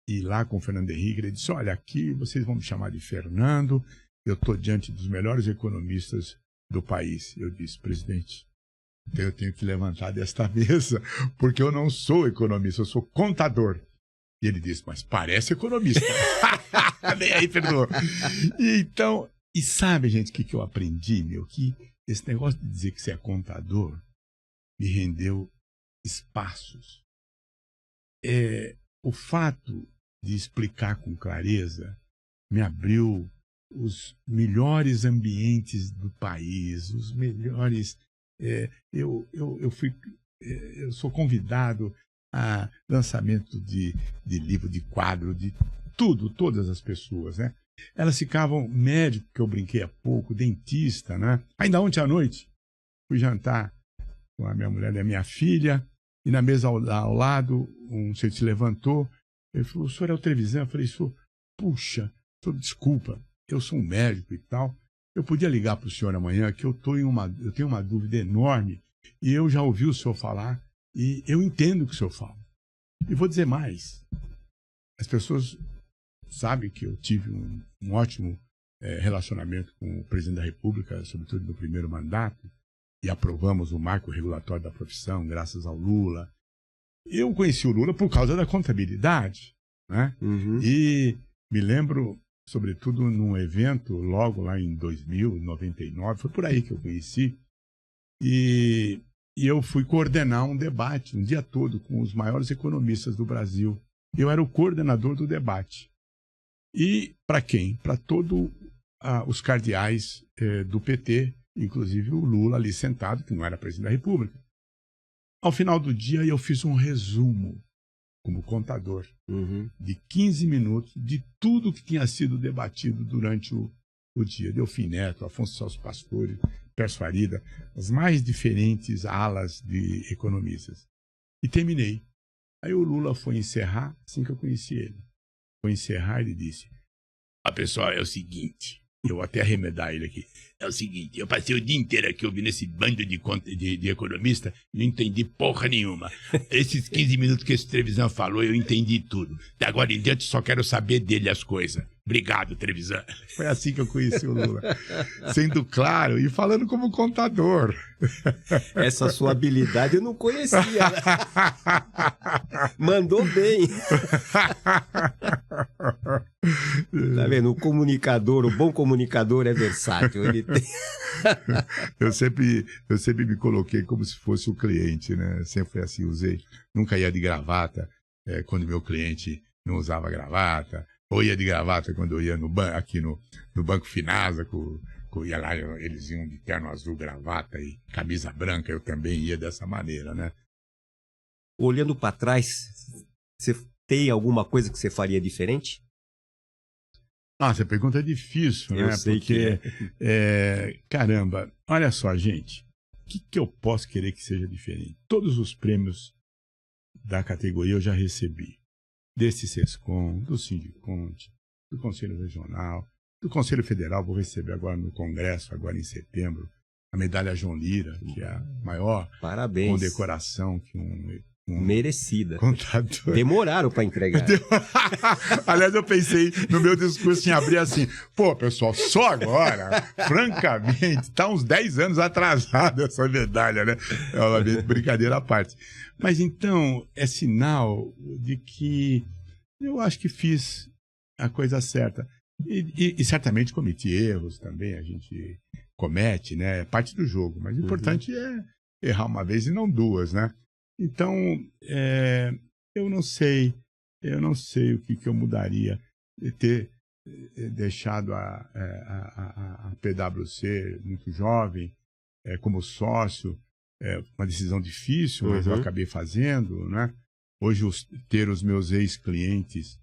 e lá com o Fernando Henrique, ele disse: olha, aqui vocês vão me chamar de Fernando, eu estou diante dos melhores economistas do país. Eu disse: presidente, eu tenho que levantar desta mesa, porque eu não sou economista, eu sou contador. E ele disse: mas parece economista. Nem aí, perdoou. Então, e sabe, gente, o que eu aprendi, meu? Que esse negócio de dizer que você é contador me rendeu espaços. O fato de explicar com clareza me abriu os melhores ambientes do país, os melhores... eu sou convidado a lançamento de livro, de quadro, de tudo, todas as pessoas, né? Elas ficavam, médico, que eu brinquei há pouco, dentista, né? Ainda ontem à noite, fui jantar com a minha mulher e a minha filha, e na mesa ao lado, um senhor se levantou, ele falou: o senhor é o Trevisan? Eu falei: puxa, senhor, desculpa, eu sou um médico e tal, eu podia ligar para o senhor amanhã, que eu tenho uma dúvida enorme, e eu já ouvi o senhor falar, e eu entendo o que o senhor fala. E vou dizer mais, as pessoas sabem que eu tive um ótimo relacionamento com o presidente da República, sobretudo no primeiro mandato, e aprovamos o marco regulatório da profissão, graças ao Lula. Eu conheci o Lula por causa da contabilidade, né? E me lembro, sobretudo, num evento, logo lá em 2000, 99, foi por aí que eu conheci, e eu fui coordenar um debate, um dia todo, com os maiores economistas do Brasil. Eu era o coordenador do debate. E para quem? Para todos os cardeais do PT, inclusive o Lula ali sentado, que não era presidente da República. Ao final do dia, eu fiz um resumo, como contador, de 15 minutos de tudo que tinha sido debatido durante o dia. Delfim Neto, Afonso Celso Pastore, Pércio Arida, as mais diferentes alas de economistas. E terminei. Aí o Lula foi encerrar, assim que eu conheci ele. Foi encerrar e ele disse: pessoal, é o seguinte, eu vou até arremedar ele aqui. É o seguinte, eu passei o dia inteiro aqui ouvindo esse bando de economista e não entendi porra nenhuma. Esses 15 minutos que esse Trevisan falou, eu entendi tudo. De agora em diante, só quero saber dele as coisas. Obrigado, Trevisan. Foi assim que eu conheci o Lula. Sendo claro e falando como contador. Essa sua habilidade eu não conhecia. Mandou bem. Tá vendo? O comunicador, o bom comunicador é versátil. Ele tem... eu sempre me coloquei como se fosse o cliente, né? Sempre foi assim, nunca ia de gravata quando meu cliente não usava gravata, ou ia de gravata quando eu ia aqui no Banco Finasa, ia lá, eles iam de terno azul, gravata e camisa branca, eu também ia dessa maneira, né? Olhando para trás, você tem alguma coisa que você faria diferente? Essa pergunta é difícil, né? Porque, caramba, olha só, gente, o que eu posso querer que seja diferente? Todos os prêmios da categoria eu já recebi. Desse SESCOM, do Sindiconte, do Conselho Regional, do Conselho Federal, vou receber agora no Congresso, agora em setembro, a medalha João Lira, que é a maior condecoração que merecida. Contador. Demoraram para entregar. Aliás, eu pensei no meu discurso em abrir assim, pessoal, só agora, francamente, tá uns 10 anos atrasado essa medalha, né? É uma brincadeira à parte. Mas então, é sinal de que eu acho que fiz a coisa certa. E certamente cometi erros também, a gente comete, né? É parte do jogo, mas o importante é errar uma vez e não duas, né? Então, eu não sei o que eu mudaria de ter deixado a PwC muito jovem, como sócio, uma decisão difícil, mas eu acabei fazendo, né? Hoje, ter os meus ex-clientes,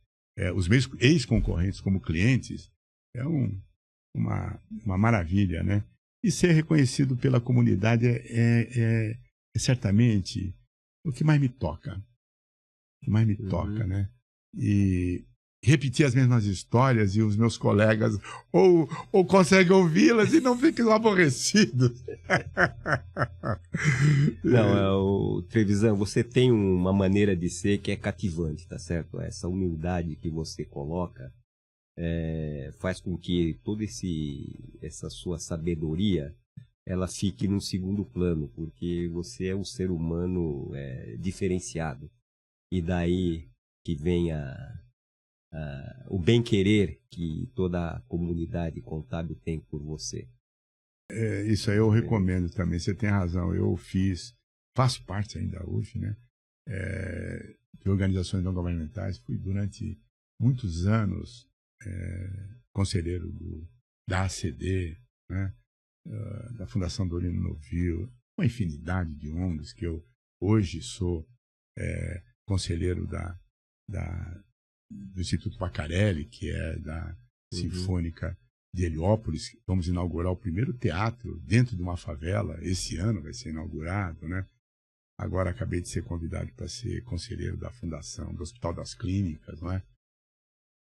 os meus ex-concorrentes como clientes, é uma maravilha, né? E ser reconhecido pela comunidade é certamente o que mais me toca. O que mais me toca, né? E repetir as mesmas histórias e os meus colegas ou conseguem ouvi-las e não ficam aborrecidos. Não, Trevisan, você tem uma maneira de ser que é cativante, tá certo? Essa humildade que você coloca faz com que toda essa sua sabedoria ela fique num segundo plano, porque você é um ser humano diferenciado. E daí que vem o bem-querer que toda a comunidade contábil tem por você. Isso aí eu recomendo também, você tem razão. Eu faço parte ainda hoje, né? De organizações não governamentais, fui durante muitos anos conselheiro da ACD, né? Da Fundação Dorino Novil, uma infinidade de ONGs que eu hoje sou conselheiro do Instituto Pacarelli, que é da Sinfônica de Heliópolis. Vamos inaugurar o primeiro teatro dentro de uma favela, esse ano vai ser inaugurado, né? Agora acabei de ser convidado para ser conselheiro da Fundação do Hospital das Clínicas, não é?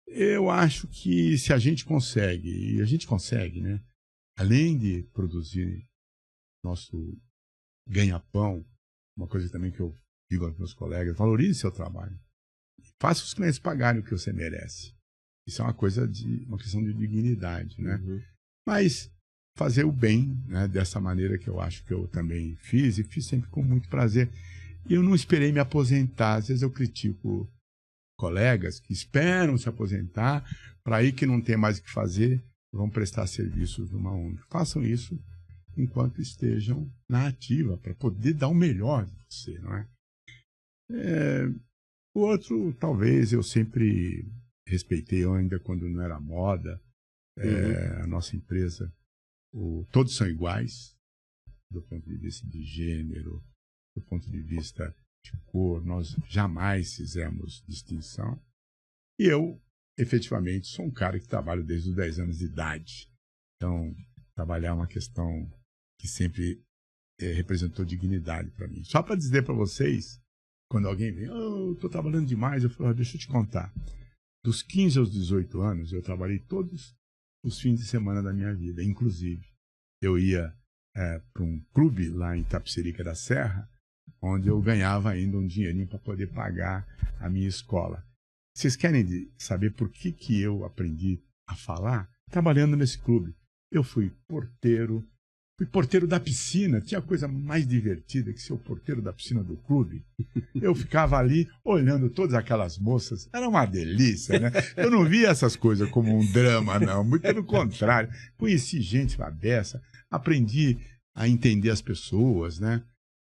Eu acho que se a gente consegue, e a gente consegue, né? Além de produzir nosso ganha-pão, uma coisa também que eu digo aos meus colegas, valorize seu trabalho. Faça os clientes pagarem o que você merece. Isso é uma questão de dignidade, né? Uhum. Mas fazer o bem, né, dessa maneira que eu acho que eu também fiz, e fiz sempre com muito prazer. E eu não esperei me aposentar. Às vezes eu critico colegas que esperam se aposentar para aí que não tem mais o que fazer, vão prestar serviços numa ONG. Façam isso enquanto estejam na ativa, para poder dar o melhor de você, não é? O outro, talvez, eu sempre respeitei, ainda quando não era moda, a nossa empresa, todos são iguais, do ponto de vista de gênero, do ponto de vista de cor, nós jamais fizemos distinção. E eu, efetivamente, sou um cara que trabalho desde os 10 anos de idade. Então, trabalhar é uma questão que sempre representou dignidade para mim. Só para dizer para vocês, quando alguém vem, eu estou trabalhando demais, eu falo, deixa eu te contar. Dos 15 aos 18 anos, eu trabalhei todos os fins de semana da minha vida. Inclusive, eu ia para um clube lá em Tapicerica da Serra, onde eu ganhava ainda um dinheirinho para poder pagar a minha escola. Vocês querem saber por que eu aprendi a falar? Trabalhando nesse clube. Eu fui porteiro da piscina. Tinha coisa mais divertida que ser o porteiro da piscina do clube. Eu ficava ali olhando todas aquelas moças. Era uma delícia, né? Eu não via essas coisas como um drama, não. Muito pelo contrário. Conheci gente abessa, aprendi a entender as pessoas, né?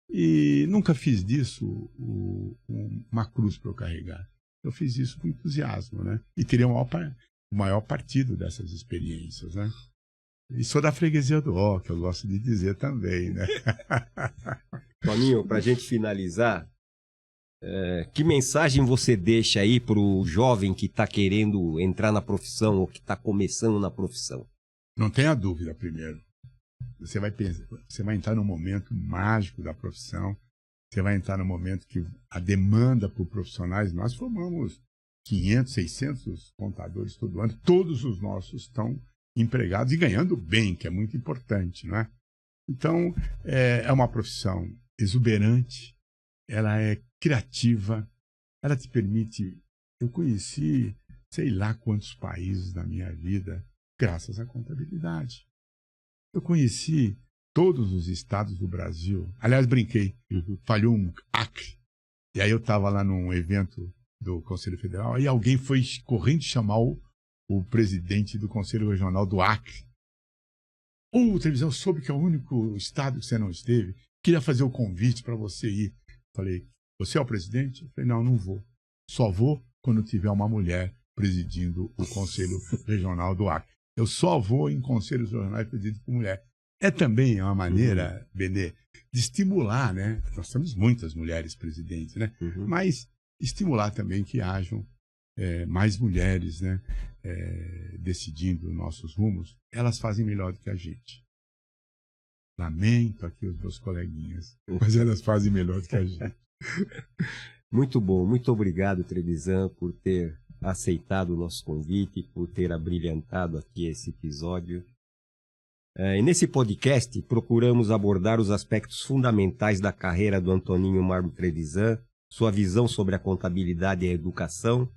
E nunca fiz disso uma cruz para eu carregar. Eu fiz isso com entusiasmo, né? E teria o maior partido dessas experiências, né? E sou da freguesia do Ó, que eu gosto de dizer também, né? Toninho, para a gente finalizar, que mensagem você deixa aí para o jovem que está querendo entrar na profissão ou que está começando na profissão? Não tenha dúvida, primeiro. Você vai entrar num momento mágico da profissão, você vai entrar num momento que a demanda por profissionais, nós formamos 500, 600 contadores todo ano, todos os nossos estão empregados e ganhando bem, que é muito importante, não é? Então, é uma profissão exuberante, ela é criativa, ela te permite... Eu conheci sei lá quantos países na minha vida graças à contabilidade. Eu conheci todos os estados do Brasil. Aliás, brinquei. Falhou um Acre. E aí eu estava lá num evento do Conselho Federal e alguém foi correndo chamar o presidente do Conselho Regional do Acre. Televisão, soube que é o único estado que você não esteve. Queria fazer o convite para você ir. Falei, você é o presidente? Eu falei, não vou. Só vou quando tiver uma mulher presidindo o Conselho Regional do Acre. Eu só vou em conselhos regionais presididos por mulher. É também uma maneira, Benê, de estimular, né? Nós temos muitas mulheres presidentes, né? Mas estimular também que hajam mais mulheres, né? Decidindo nossos rumos. Elas fazem melhor do que a gente. Lamento aqui os meus coleguinhas, mas elas fazem melhor do que a gente. Muito bom, muito obrigado, Trevisan, por ter aceitado o nosso convite, por ter abrilhantado aqui esse episódio. E nesse podcast, procuramos abordar os aspectos fundamentais da carreira do Antoninho Marmo Trevisan, sua visão sobre a contabilidade e a educação,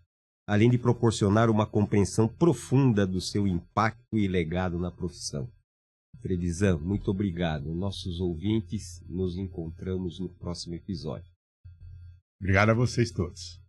além de proporcionar uma compreensão profunda do seu impacto e legado na profissão. Trevisan, muito obrigado. Nossos ouvintes, nos encontramos no próximo episódio. Obrigado a vocês todos.